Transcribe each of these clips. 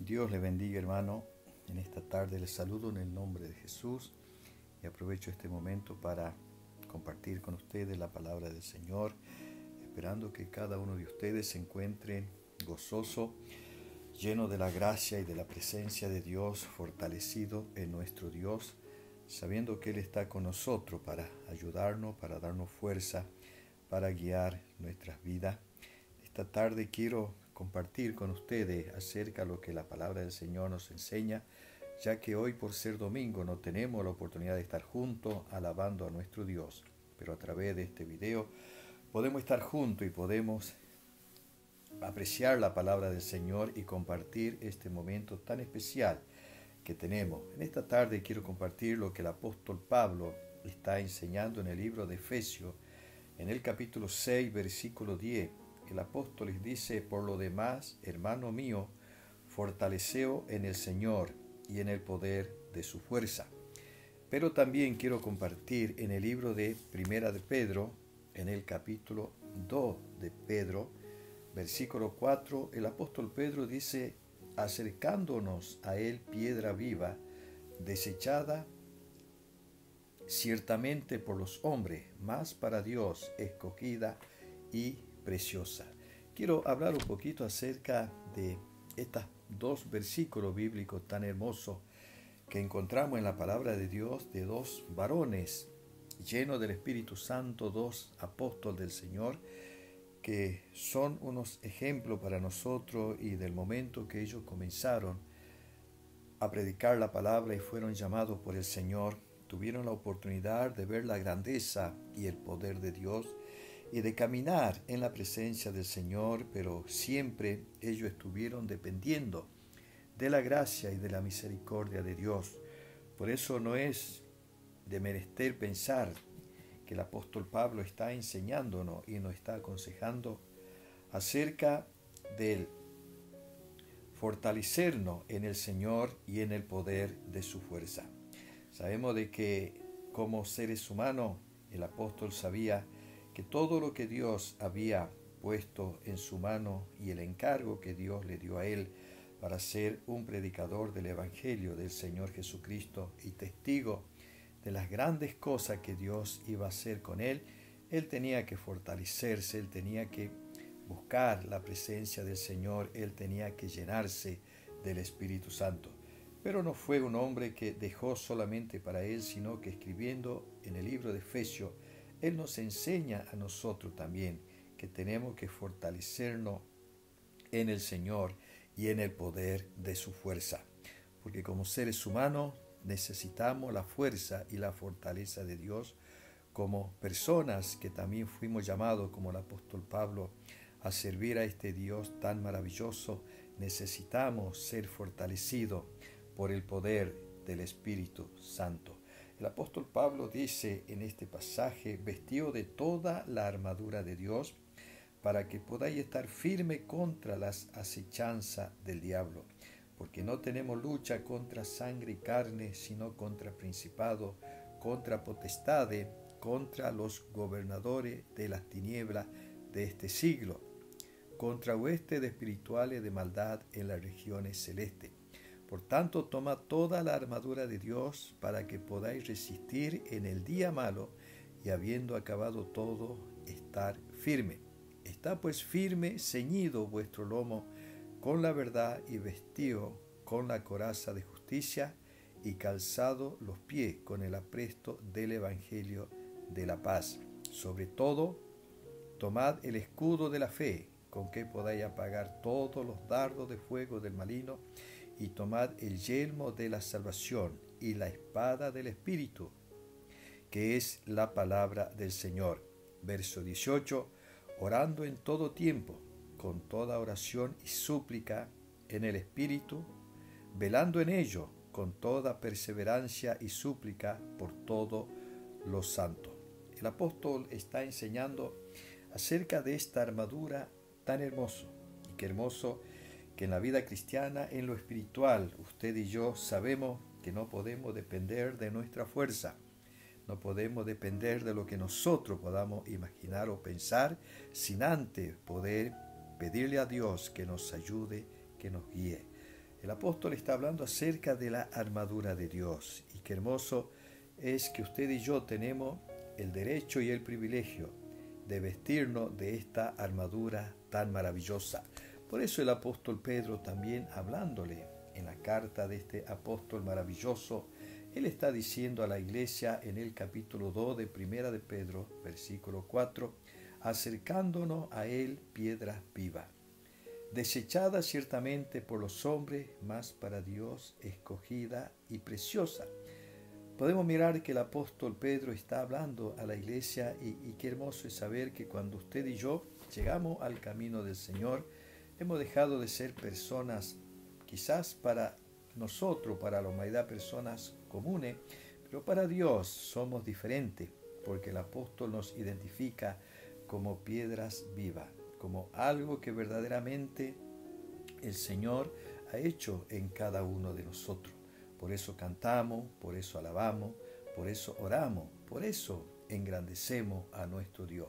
Dios le bendiga, hermano. En esta tarde les saludo en el nombre de Jesús y aprovecho este momento para compartir con ustedes la palabra del Señor, esperando que cada uno de ustedes se encuentre gozoso, lleno de la gracia y de la presencia de Dios, fortalecido en nuestro Dios, sabiendo que Él está con nosotros para ayudarnos, para darnos fuerza, para guiar nuestras vidas. Esta tarde quiero compartir con ustedes acerca de lo que la palabra del Señor nos enseña, ya que hoy por ser domingo no tenemos la oportunidad de estar juntos alabando a nuestro Dios, pero a través de este video podemos estar juntos y podemos apreciar la palabra del Señor y compartir este momento tan especial que tenemos. En esta tarde quiero compartir lo que el apóstol Pablo está enseñando en el libro de Efesios, en el capítulo 6, versículo 10. El apóstol les dice: por lo demás, hermano mío, fortaleceos en el Señor y en el poder de su fuerza. Pero también quiero compartir en el libro de Primera de Pedro, en el capítulo 2 de Pedro, versículo 4, el apóstol Pedro dice: acercándonos a él, piedra viva, desechada ciertamente por los hombres, mas para Dios escogida y preciosa. Quiero hablar un poquito acerca de estos dos versículos bíblicos tan hermosos que encontramos en la palabra de Dios, de dos varones llenos del Espíritu Santo, dos apóstoles del Señor, que son unos ejemplos para nosotros, y del momento que ellos comenzaron a predicar la palabra y fueron llamados por el Señor, tuvieron la oportunidad de ver la grandeza y el poder de Dios y de caminar en la presencia del Señor, pero siempre ellos estuvieron dependiendo de la gracia y de la misericordia de Dios. Por eso no es de menester pensar que el apóstol Pablo está enseñándonos y nos está aconsejando acerca del fortalecernos en el Señor y en el poder de su fuerza. Sabemos de que como seres humanos el apóstol sabía que todo lo que Dios había puesto en su mano y el encargo que Dios le dio a él para ser un predicador del Evangelio del Señor Jesucristo y testigo de las grandes cosas que Dios iba a hacer con él, él tenía que fortalecerse, él tenía que buscar la presencia del Señor, él tenía que llenarse del Espíritu Santo. Pero no fue un hombre que dejó solamente para él, sino que escribiendo en el libro de Efesios, él nos enseña a nosotros también que tenemos que fortalecernos en el Señor y en el poder de su fuerza. Porque como seres humanos necesitamos la fuerza y la fortaleza de Dios, como personas que también fuimos llamados, como el apóstol Pablo, a servir a este Dios tan maravilloso. Necesitamos ser fortalecidos por el poder del Espíritu Santo. El apóstol Pablo dice en este pasaje: vestido de toda la armadura de Dios, para que podáis estar firme contra las acechanzas del diablo, porque no tenemos lucha contra sangre y carne, sino contra principados, contra potestades, contra los gobernadores de las tinieblas de este siglo, contra huestes espirituales de maldad en las regiones celestes. Por tanto, toma toda la armadura de Dios para que podáis resistir en el día malo, y habiendo acabado todo, estar firme. Está pues firme, ceñido vuestro lomo con la verdad, y vestido con la coraza de justicia, y calzado los pies con el apresto del Evangelio de la paz. Sobre todo, tomad el escudo de la fe, con que podáis apagar todos los dardos de fuego del maligno, y tomad el yelmo de la salvación y la espada del Espíritu, que es la palabra del Señor. Verso 18, orando en todo tiempo, con toda oración y súplica en el Espíritu, velando en ello con toda perseverancia y súplica por todos los santos. El apóstol está enseñando acerca de esta armadura tan hermoso, y qué hermoso que en la vida cristiana, en lo espiritual, usted y yo sabemos que no podemos depender de nuestra fuerza, no podemos depender de lo que nosotros podamos imaginar o pensar, sin antes poder pedirle a Dios que nos ayude, que nos guíe. El apóstol está hablando acerca de la armadura de Dios. Y qué hermoso es que usted y yo tenemos el derecho y el privilegio de vestirnos de esta armadura tan maravillosa. Por eso el apóstol Pedro también hablándole en la carta de este apóstol maravilloso, él está diciendo a la iglesia en el capítulo 2 de Primera de Pedro, versículo 4, acercándonos a él piedra viva, desechada ciertamente por los hombres, mas para Dios escogida y preciosa. Podemos mirar que el apóstol Pedro está hablando a la iglesia y qué hermoso es saber que cuando usted y yo llegamos al camino del Señor, hemos dejado de ser personas, quizás para nosotros, para la humanidad, personas comunes, pero para Dios somos diferentes, porque el apóstol nos identifica como piedras vivas, como algo que verdaderamente el Señor ha hecho en cada uno de nosotros. Por eso cantamos, por eso alabamos, por eso oramos, por eso engrandecemos a nuestro Dios,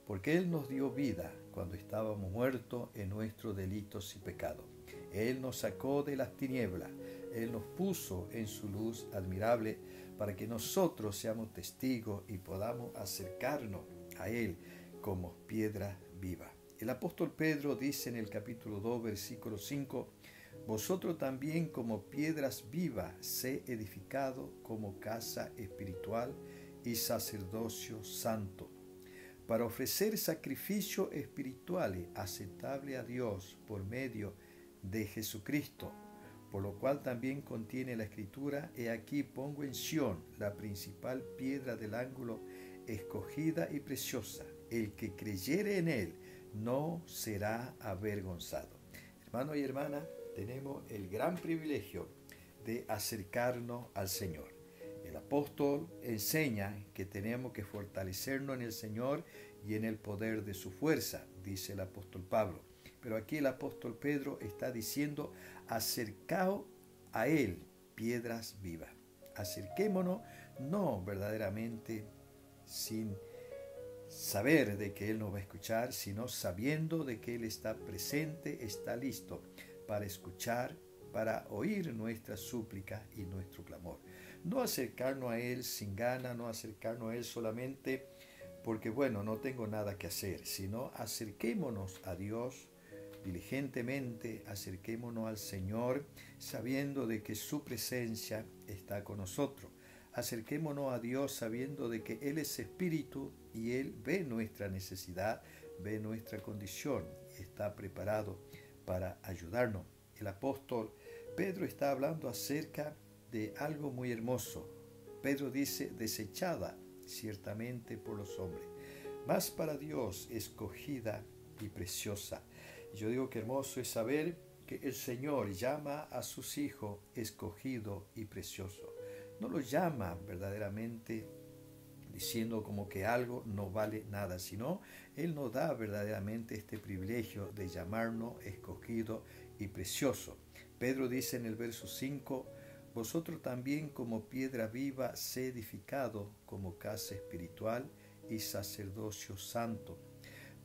porque Él nos dio vida cuando estábamos muertos en nuestros delitos y pecados. Él nos sacó de las tinieblas, Él nos puso en su luz admirable para que nosotros seamos testigos y podamos acercarnos a Él como piedra viva. El apóstol Pedro dice en el capítulo 2, versículo 5, vosotros también como piedras vivas sé edificado como casa espiritual y sacerdocio santo, para ofrecer sacrificios espirituales aceptables a Dios por medio de Jesucristo, por lo cual también contiene la Escritura, he aquí pongo en Sión la principal piedra del ángulo, escogida y preciosa, el que creyere en él no será avergonzado. Hermano y hermana, tenemos el gran privilegio de acercarnos al Señor. El apóstol enseña que tenemos que fortalecernos en el Señor y en el poder de su fuerza, dice el apóstol Pablo. Pero aquí el apóstol Pedro está diciendo, acercaos a Él, piedras vivas. Acerquémonos no verdaderamente sin saber de que Él nos va a escuchar, sino sabiendo de que Él está presente, está listo para escuchar, para oír nuestra súplica y nuestro clamor. No acercarnos a Él sin gana, no acercarnos a Él solamente porque, bueno, no tengo nada que hacer, sino acerquémonos a Dios diligentemente, acerquémonos al Señor sabiendo de que su presencia está con nosotros. Acerquémonos a Dios sabiendo de que Él es Espíritu y Él ve nuestra necesidad, ve nuestra condición y está preparado para ayudarnos. El apóstol Pedro está hablando acerca de algo muy hermoso. Pedro dice, desechada ciertamente por los hombres, mas para Dios escogida y preciosa. Yo digo que hermoso es saber que el Señor llama a sus hijos escogido y precioso. No los llama verdaderamente diciendo como que algo no vale nada, sino Él nos da verdaderamente este privilegio de llamarnos escogido y precioso. Pedro dice en el verso 5, vosotros también como piedra viva sé edificado como casa espiritual y sacerdocio santo,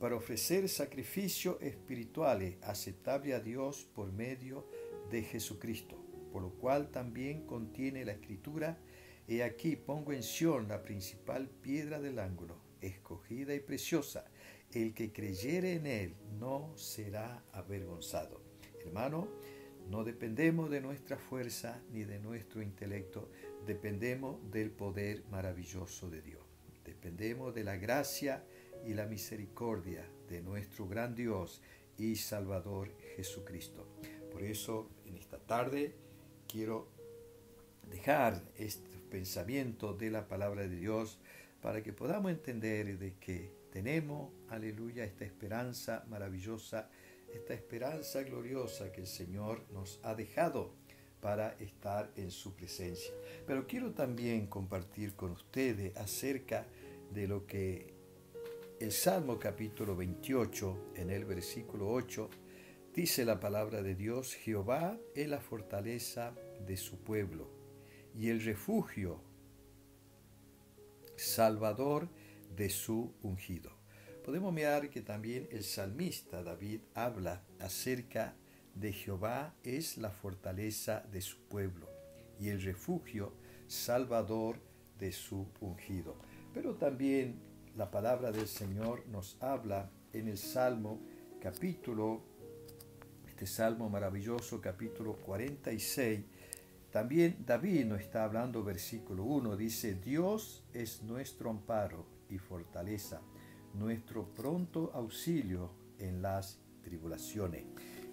para ofrecer sacrificios espirituales aceptables a Dios por medio de Jesucristo, por lo cual también contiene la Escritura, he aquí pongo en Sión la principal piedra del ángulo, escogida y preciosa, el que creyere en él no será avergonzado. Hermano, no dependemos de nuestra fuerza ni de nuestro intelecto, dependemos del poder maravilloso de Dios. Dependemos de la gracia y la misericordia de nuestro gran Dios y Salvador Jesucristo. Por eso, en esta tarde, quiero dejar este pensamiento de la palabra de Dios para que podamos entender de que tenemos, aleluya, esta esperanza maravillosa, esta esperanza gloriosa que el Señor nos ha dejado para estar en su presencia. Pero quiero también compartir con ustedes acerca de lo que el Salmo capítulo 28, en el versículo 8, dice la palabra de Dios, Jehová es la fortaleza de su pueblo y el refugio salvador de su ungido. Podemos mirar que también el salmista David habla acerca de Jehová es la fortaleza de su pueblo y el refugio salvador de su ungido. Pero también la palabra del Señor nos habla en el Salmo capítulo, este Salmo maravilloso, capítulo 46. También David nos está hablando, versículo 1, dice: Dios es nuestro amparo y fortaleza, nuestro pronto auxilio en las tribulaciones.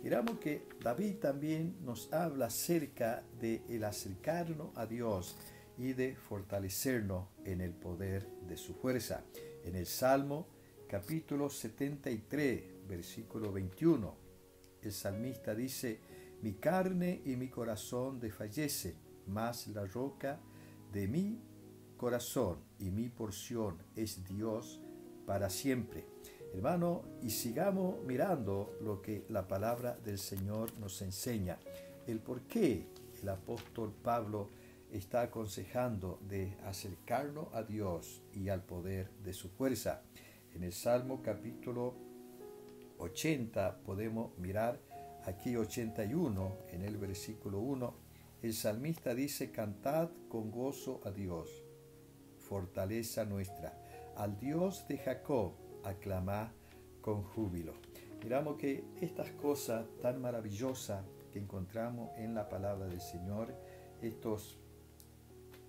Miramos que David también nos habla acerca de el acercarnos a Dios y de fortalecernos en el poder de su fuerza. En el Salmo capítulo 73, versículo 21, el salmista dice: mi carne y mi corazón desfallecen, mas la roca de mi corazón y mi porción es Dios para siempre. Hermano, y sigamos mirando lo que la palabra del Señor nos enseña, el por qué el apóstol Pablo está aconsejando de acercarnos a Dios y al poder de su fuerza. En el Salmo capítulo 80 podemos mirar aquí 81, en el versículo 1, el salmista dice: cantad con gozo a Dios, fortaleza nuestra, al Dios de Jacob aclamad con júbilo. Miramos que estas cosas tan maravillosas que encontramos en la palabra del Señor, estas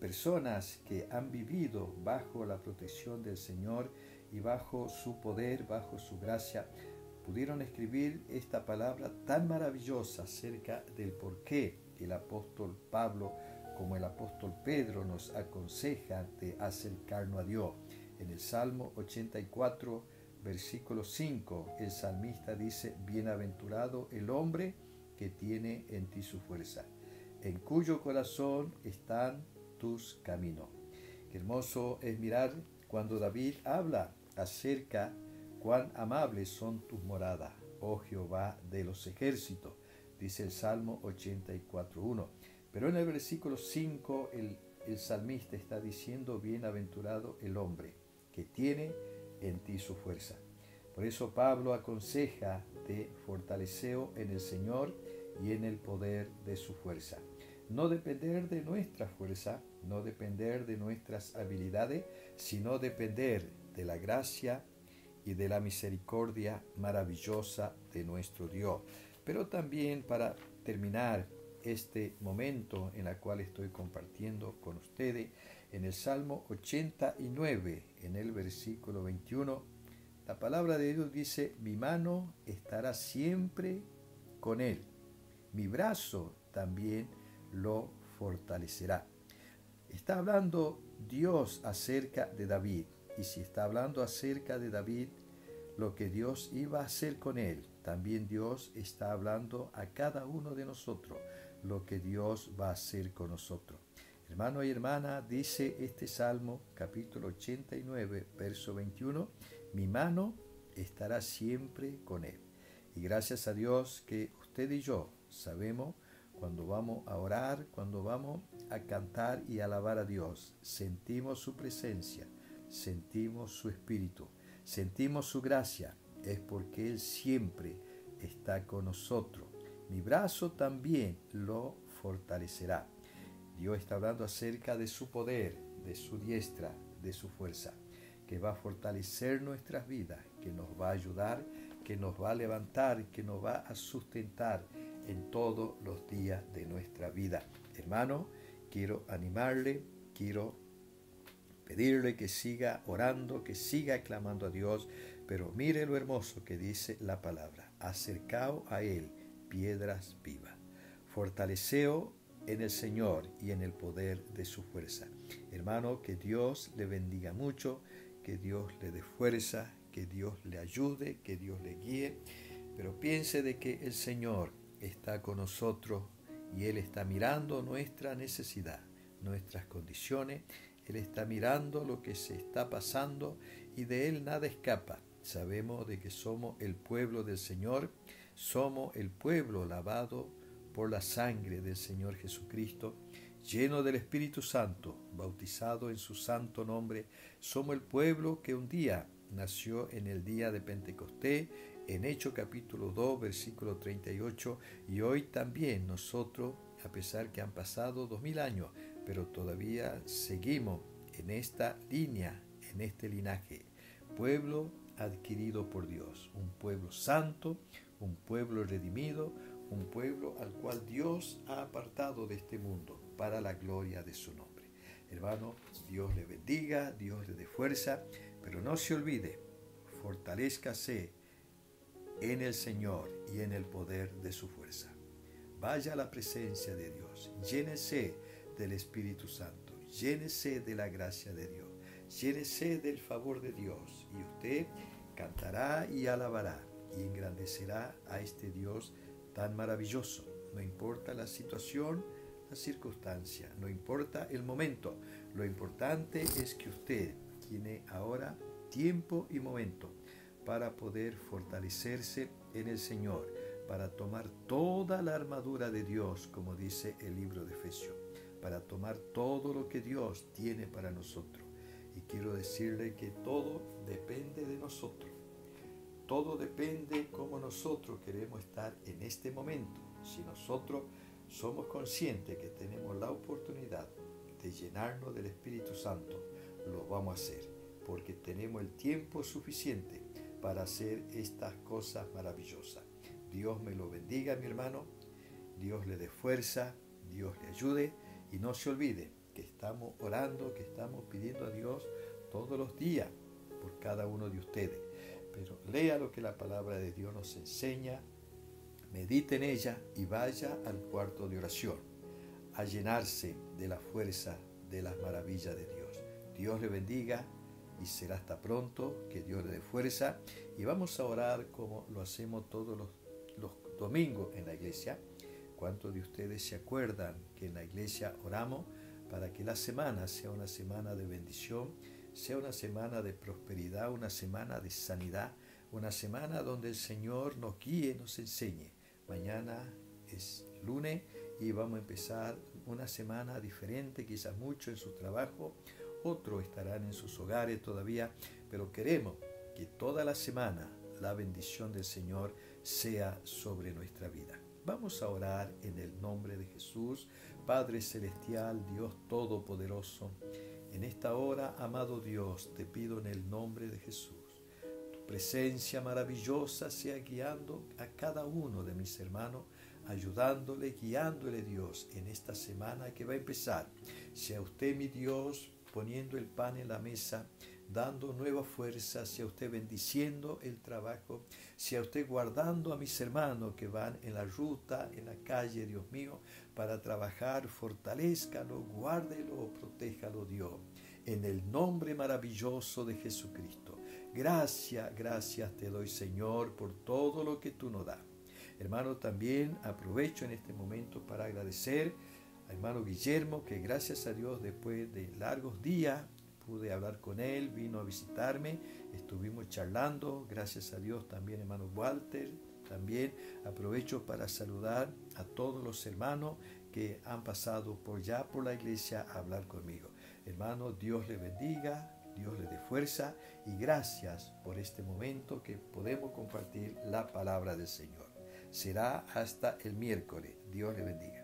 personas que han vivido bajo la protección del Señor y bajo su poder, bajo su gracia, pudieron escribir esta palabra tan maravillosa acerca del por qué el apóstol Pablo como el apóstol Pedro nos aconseja de acercarnos a Dios. En el Salmo 84, versículo 5, el salmista dice: bienaventurado el hombre que tiene en ti su fuerza, en cuyo corazón están tus caminos. Qué hermoso es mirar cuando David habla acerca cuán amables son tus moradas, oh Jehová de los ejércitos, dice el Salmo 84.1. Pero en el versículo 5 el salmista está diciendo: bienaventurado el hombre que tiene en ti su fuerza. Por eso Pablo aconseja de fortaleceo en el Señor y en el poder de su fuerza. No depender de nuestra fuerza, no depender de nuestras habilidades, sino depender de la gracia y de la misericordia maravillosa de nuestro Dios. Pero también, para terminar este momento en el cual estoy compartiendo con ustedes, en el Salmo 89, en el versículo 21, la palabra de Dios dice: mi mano estará siempre con él, mi brazo también lo fortalecerá. Está hablando Dios acerca de David, y si está hablando acerca de David, lo que Dios iba a hacer con él, también Dios está hablando a cada uno de nosotros lo que Dios va a hacer con nosotros. Hermano y hermana, dice este Salmo capítulo 89, verso 21, mi mano estará siempre con él. Y gracias a Dios que usted y yo sabemos, cuando vamos a orar, cuando vamos a cantar y alabar a Dios, sentimos su presencia, sentimos su espíritu, sentimos su gracia, es porque Él siempre está con nosotros. Mi brazo también lo fortalecerá. Dios está hablando acerca de su poder, de su diestra, de su fuerza, que va a fortalecer nuestras vidas, que nos va a ayudar, que nos va a levantar, que nos va a sustentar en todos los días de nuestra vida. Hermano, quiero animarle, quiero pedirle que siga orando, que siga clamando a Dios, pero mire lo hermoso que dice la palabra: acercaos a Él, piedras vivas. Fortaleceo en el Señor y en el poder de su fuerza. Hermano, que Dios le bendiga mucho, que Dios le dé fuerza, que Dios le ayude, que Dios le guíe, pero piense de que el Señor está con nosotros y Él está mirando nuestra necesidad, nuestras condiciones. Él está mirando lo que se está pasando y de Él nada escapa. Sabemos de que somos el pueblo del Señor, somos el pueblo lavado por la sangre del Señor Jesucristo, lleno del Espíritu Santo, bautizado en su santo nombre. Somos el pueblo que un día nació en el día de Pentecostés, en Hechos capítulo 2, versículo 38, y hoy también nosotros, a pesar que han pasado 2000 años, pero todavía seguimos en esta línea, en este linaje, pueblo adquirido por Dios, un pueblo santo, un pueblo redimido, un pueblo al cual Dios ha apartado de este mundo para la gloria de su nombre. Hermano, Dios le bendiga, Dios le dé fuerza, pero no se olvide, fortalézcase en el Señor y en el poder de su fuerza. Vaya a la presencia de Dios, llénese del Espíritu Santo, llénese de la gracia de Dios, llénese del favor de Dios, y usted cantará y alabará y engrandecerá a este Dios tan maravilloso. No importa la situación, la circunstancia, no importa el momento, lo importante es que usted tiene ahora tiempo y momento para poder fortalecerse en el Señor, para tomar toda la armadura de Dios, como dice el libro de Efesios, para tomar todo lo que Dios tiene para nosotros. Y quiero decirle que todo depende de nosotros. Todo depende cómo nosotros queremos estar en este momento. Si nosotros somos conscientes que tenemos la oportunidad de llenarnos del Espíritu Santo, lo vamos a hacer, porque tenemos el tiempo suficiente para hacer estas cosas maravillosas. Dios me lo bendiga, mi hermano. Dios le dé fuerza, Dios le ayude, y no se olvide que estamos orando, que estamos pidiendo a Dios todos los días por cada uno de ustedes. Pero lea lo que la palabra de Dios nos enseña, medite en ella y vaya al cuarto de oración a llenarse de la fuerza de las maravillas de Dios. Dios le bendiga y será hasta pronto. Que Dios le dé fuerza, y vamos a orar como lo hacemos todos los domingos en la iglesia. ¿Cuántos de ustedes se acuerdan que en la iglesia oramos para que la semana sea una semana de bendición, sea una semana de prosperidad, una semana de sanidad, una semana donde el Señor nos guíe, nos enseñe? Mañana es lunes y vamos a empezar una semana diferente, quizás muchos en su trabajo, otros estarán en sus hogares todavía, pero queremos que toda la semana la bendición del Señor sea sobre nuestra vida. Vamos a orar en el nombre de Jesús. Padre celestial, Dios todopoderoso, en esta hora, amado Dios, te pido en el nombre de Jesús, tu presencia maravillosa sea guiando a cada uno de mis hermanos, ayudándole, guiándole, Dios, en esta semana que va a empezar. Sea usted, mi Dios, poniendo el pan en la mesa, dando nueva fuerza, sea usted bendiciendo el trabajo, sea usted guardando a mis hermanos que van en la ruta, en la calle, Dios mío, para trabajar. Fortalézcalo, guárdelo, protéjalo, Dios, en el nombre maravilloso de Jesucristo. Gracias, gracias te doy, Señor, por todo lo que tú nos das. Hermano, también aprovecho en este momento para agradecer a hermano Guillermo, que gracias a Dios, después de largos días, pude hablar con él, vino a visitarme, estuvimos charlando. Gracias a Dios también, hermano Walter. También aprovecho para saludar a todos los hermanos que han pasado por la iglesia a hablar conmigo. Hermano, Dios le bendiga, Dios le dé fuerza, y gracias por este momento que podemos compartir la palabra del Señor. Será hasta el miércoles. Dios le bendiga.